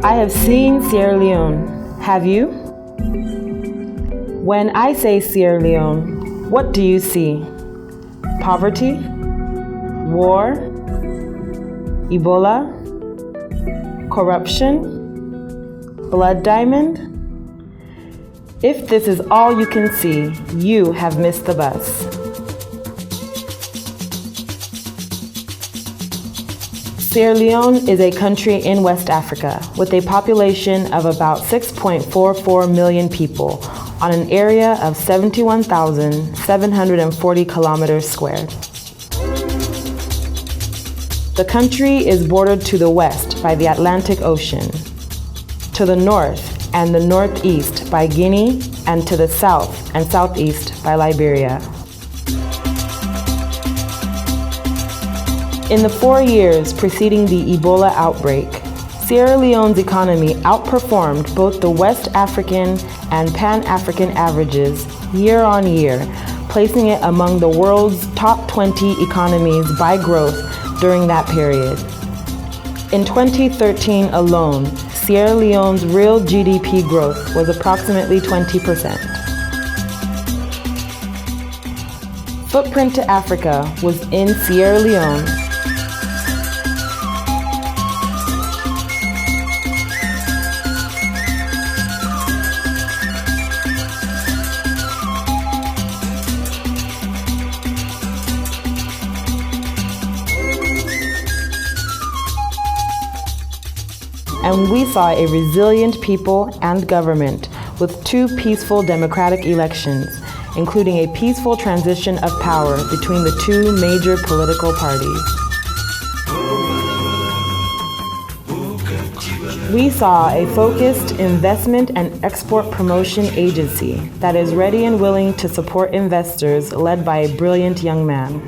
I have seen Sierra Leone. Have you? When I say Sierra Leone, what do you see? Poverty? War? Ebola? Corruption? Blood diamond? If this is all you can see, you have missed the bus. Sierra Leone is a country in West Africa with a population of about 6.44 million people on an area of 71,740 kilometers squared. The country is bordered to the west by the Atlantic Ocean, to the north and the northeast by Guinea, and to the south and southeast by Liberia. In the 4 years preceding the Ebola outbreak, Sierra Leone's economy outperformed both the West African and Pan-African averages year on year, placing it among the world's top 20 economies by growth during that period. In 2013 alone, Sierra Leone's real GDP growth was approximately 20%. Footprint to Africa was in Sierra Leone. And we saw a resilient people and government with 2 peaceful democratic elections, including a peaceful transition of power between the 2 major political parties. We saw a focused investment and export promotion agency that is ready and willing to support investors led by a brilliant young man.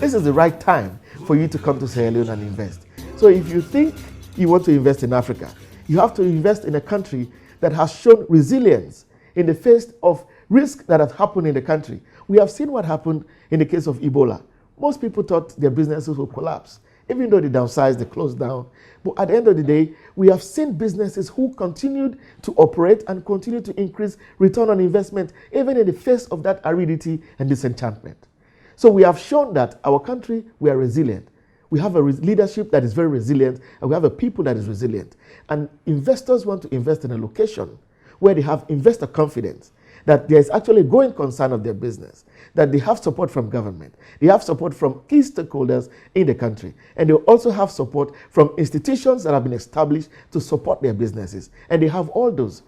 This is the right time for you to come to Sierra Leone and invest. So if you think you want to invest in Africa, you have to invest in a country that has shown resilience in the face of risk that has happened in the country. We have seen what happened in the case of Ebola. Most people thought their businesses would collapse, even though they downsized, they closed down. But at the end of the day, we have seen businesses who continued to operate and continue to increase return on investment, even in the face of that aridity and disenchantment. So we have shown that our country, we are resilient. We have a leadership that is very resilient, and we have a people that is resilient. And investors want to invest in a location where they have investor confidence, that there is actually a going concern of their business, that they have support from government, they have support from key stakeholders in the country, and they also have support from institutions that have been established to support their businesses. And they have all those.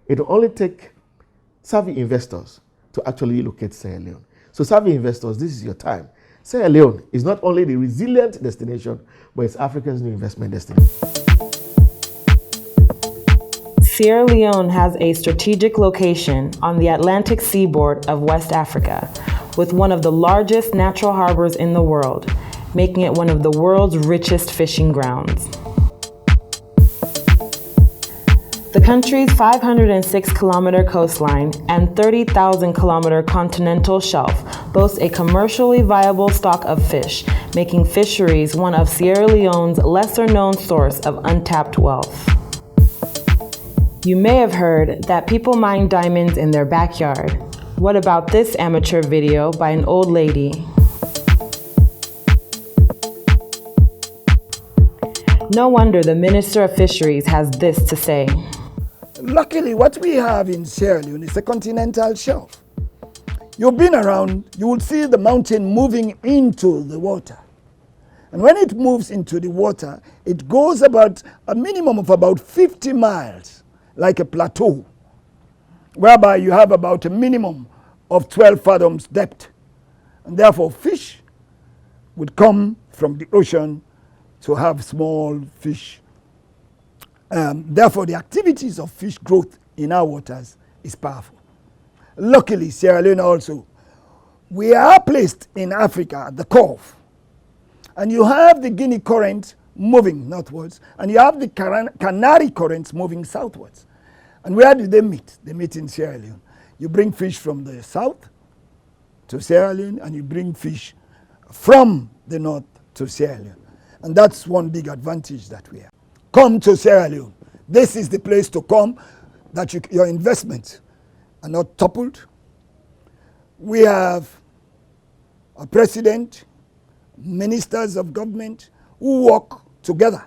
It will only take savvy investors to actually locate Sierra Leone. So savvy investors, this is your time. Sierra Leone is not only the resilient destination, but it's Africa's new investment destination. Sierra Leone has a strategic location on the Atlantic seaboard of West Africa, with one of the largest natural harbors in the world, making it one of the world's richest fishing grounds. The country's 506-kilometer coastline and 30,000-kilometer continental shelf boasts a commercially viable stock of fish, making fisheries one of Sierra Leone's lesser-known source of untapped wealth. You may have heard that people mine diamonds in their backyard. What about this amateur video by an old lady? No wonder the Minister of Fisheries has this to say. Luckily, what we have in Sierra Leone is a continental shelf. You've been around, you will see the mountain moving into the water. And when it moves into the water, it goes about a minimum of about 50 miles, like a plateau, whereby you have about a minimum of 12 fathoms depth. And therefore, fish would come from the ocean to have small fish. Therefore, the activities of fish growth in our waters is powerful. Luckily, Sierra Leone also, we are placed in Africa at the Gulf. And you have the Guinea current moving northwards, and you have the Canary currents moving southwards. And where do they meet? They meet in Sierra Leone. You bring fish from the south to Sierra Leone, and you bring fish from the north to Sierra Leone. And that's one big advantage that we have. Come to Sierra Leone. This is the place to come, that your investments are not toppled. We have a president, ministers of government who work together.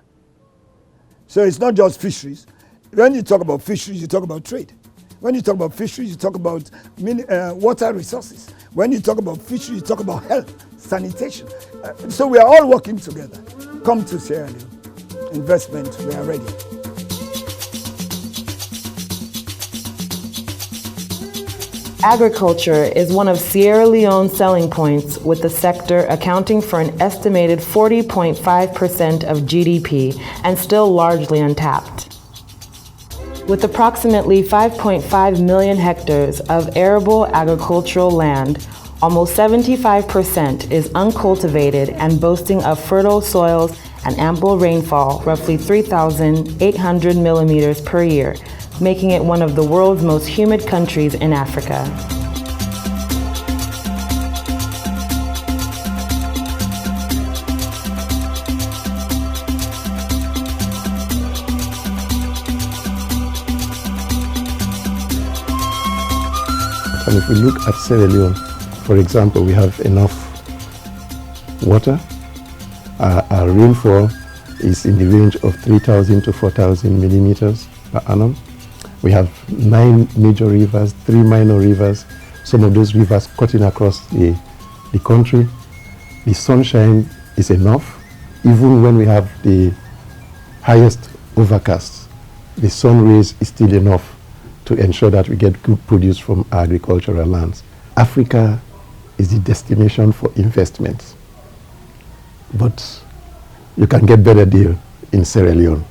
So it's not just fisheries. When you talk about fisheries, you talk about trade. When you talk about fisheries, you talk about water resources. When you talk about fisheries, you talk about health, sanitation. So we are all working together. Come to Sierra Leone. Investment, we are ready. Agriculture is one of Sierra Leone's selling points, with the sector accounting for an estimated 40.5% of GDP and still largely untapped. With approximately 5.5 million hectares of arable agricultural land, almost 75% is uncultivated and boasting of fertile soils and ample rainfall, roughly 3,800 millimeters per year, making it one of the world's most humid countries in Africa. And if we look at Sierra Leone, for example, we have enough water. Our rainfall is in the range of 3,000 to 4,000 millimeters per annum. We have 9 major rivers, 3 minor rivers, some of those rivers cutting across the country. The sunshine is enough. Even when we have the highest overcast, the sun rays is still enough to ensure that we get good produce from our agricultural lands. Africa is the destination for investments, but you can get better deal in Sierra Leone.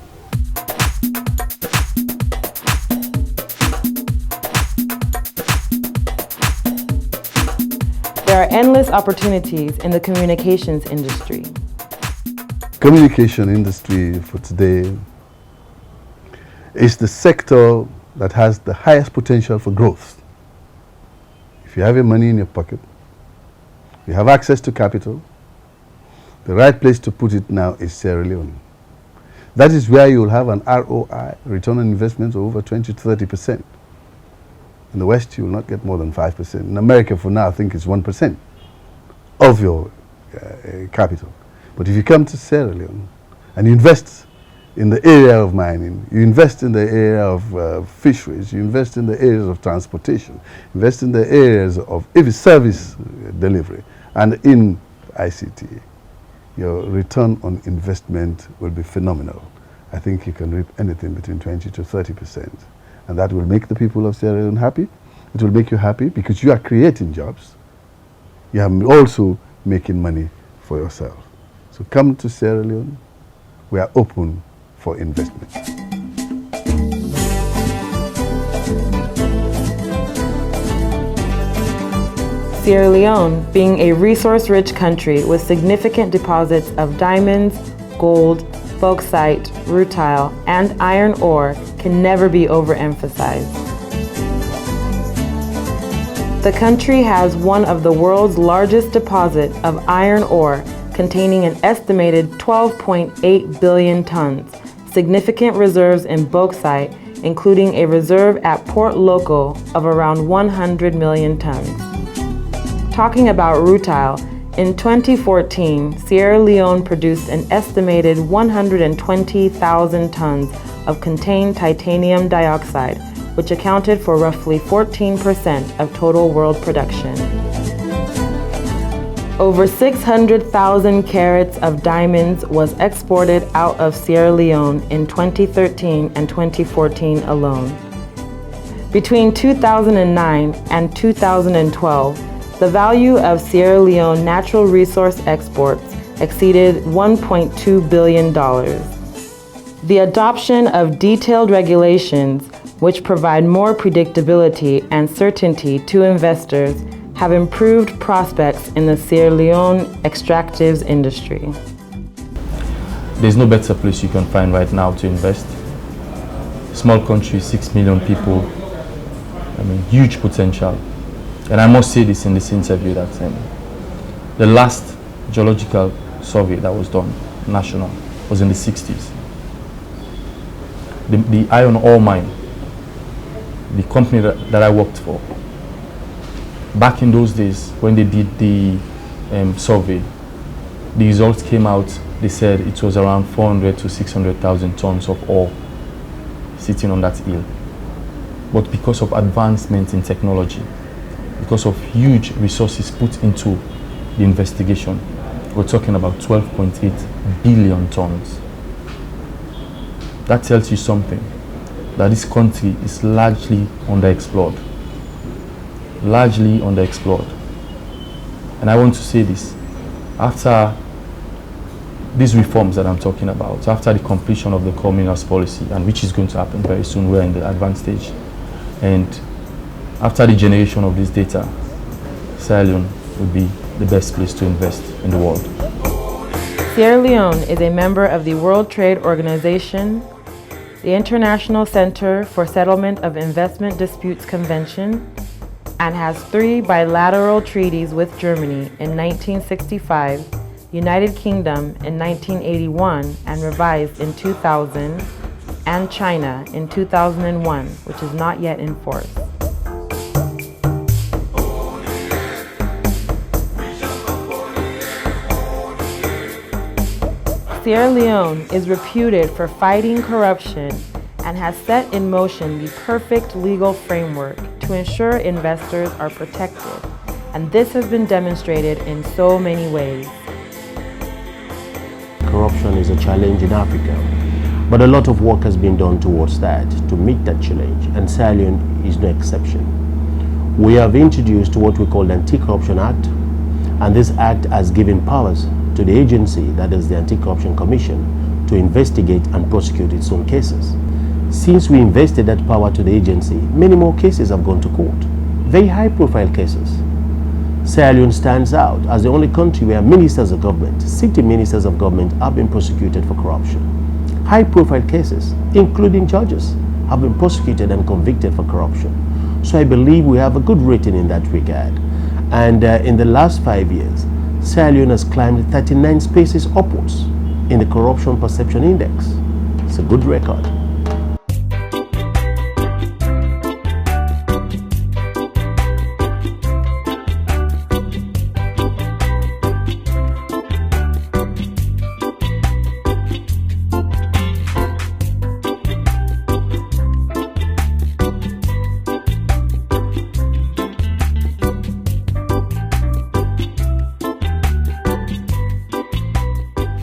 There are endless opportunities in the communications industry. Communication industry for today is the sector that has the highest potential for growth. If you have your money in your pocket, you have access to capital, the right place to put it now is Sierra Leone. That is where you will have an ROI, return on investment, of over 20 to 30%. In the West, you will not get more than 5%. In America, for now, I think it's 1% of your capital. But if you come to Sierra Leone and you invest in the area of mining, you invest in the area of fisheries, you invest in the areas of transportation, invest in the areas of service delivery, and in ICT, your return on investment will be phenomenal. I think you can reap anything between 20 to 30%. And that will make the people of Sierra Leone happy. It will make you happy because you are creating jobs. You are also making money for yourself. So come to Sierra Leone. We are open for investment. Sierra Leone, being a resource-rich country with significant deposits of diamonds, gold, bauxite, rutile, and iron ore, can never be overemphasized. The country has one of the world's largest deposits of iron ore, containing an estimated 12.8 billion tons, significant reserves in bauxite, including a reserve at Port Loco of around 100 million tons. Talking about rutile, in 2014, Sierra Leone produced an estimated 120,000 tons of contained titanium dioxide, which accounted for roughly 14% of total world production. Over 600,000 carats of diamonds was exported out of Sierra Leone in 2013 and 2014 alone. Between 2009 and 2012, the value of Sierra Leone natural resource exports exceeded $1.2 billion. The adoption of detailed regulations, which provide more predictability and certainty to investors, have improved prospects in the Sierra Leone extractives industry. There's no better place you can find right now to invest. Small country, 6 million people, huge potential. And I must say this in this interview that the last geological survey that was done national was in the 60s. The iron ore mine, the company that I worked for, back in those days when they did the survey, the results came out, they said it was around 400 to 600,000 tons of ore sitting on that hill. But because of advancements in technology, because of huge resources put into the investigation, we're talking about 12.8 billion tons. That tells you something, that this country is largely underexplored. Largely underexplored. And I want to say this, after these reforms that I'm talking about, after the completion of the core minerals policy, and which is going to happen very soon, we're in the advanced stage, and after the generation of this data, Sierra Leone would be the best place to invest in the world. Sierra Leone is a member of the World Trade Organization, the International Center for Settlement of Investment Disputes Convention, and has 3 bilateral treaties with Germany in 1965, United Kingdom in 1981 and revised in 2000, and China in 2001, which is not yet in force. Sierra Leone is reputed for fighting corruption and has set in motion the perfect legal framework to ensure investors are protected, and this has been demonstrated in so many ways. Corruption is a challenge in Africa, but a lot of work has been done towards that to meet that challenge, and Sierra Leone is no exception. We have introduced what we call the Anti-Corruption Act, and this act has given powers to the agency, that is the Anti-Corruption Commission, to investigate and prosecute its own cases. Since we invested that power to the agency, many more cases have gone to court, very high-profile cases. Sierra Leone stands out as the only country where ministers of government, city ministers of government, have been prosecuted for corruption. High-profile cases, including judges, have been prosecuted and convicted for corruption. So I believe we have a good rating in that regard. And in the last 5 years, Sierra Leone has climbed 39 spaces upwards in the Corruption Perception Index. It's a good record.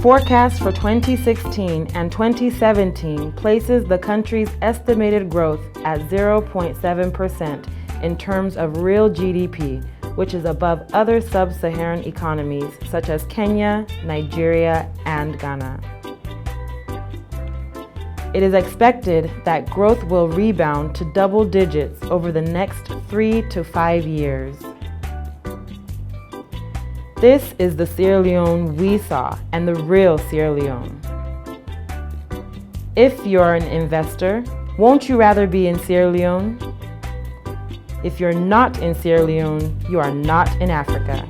Forecast for 2016 and 2017 places the country's estimated growth at 0.7% in terms of real GDP, which is above other sub-Saharan economies such as Kenya, Nigeria, and Ghana. It is expected that growth will rebound to double digits over the next 3 to 5 years. This is the Sierra Leone we saw, and the real Sierra Leone. If you're an investor, won't you rather be in Sierra Leone? If you're not in Sierra Leone, you are not in Africa.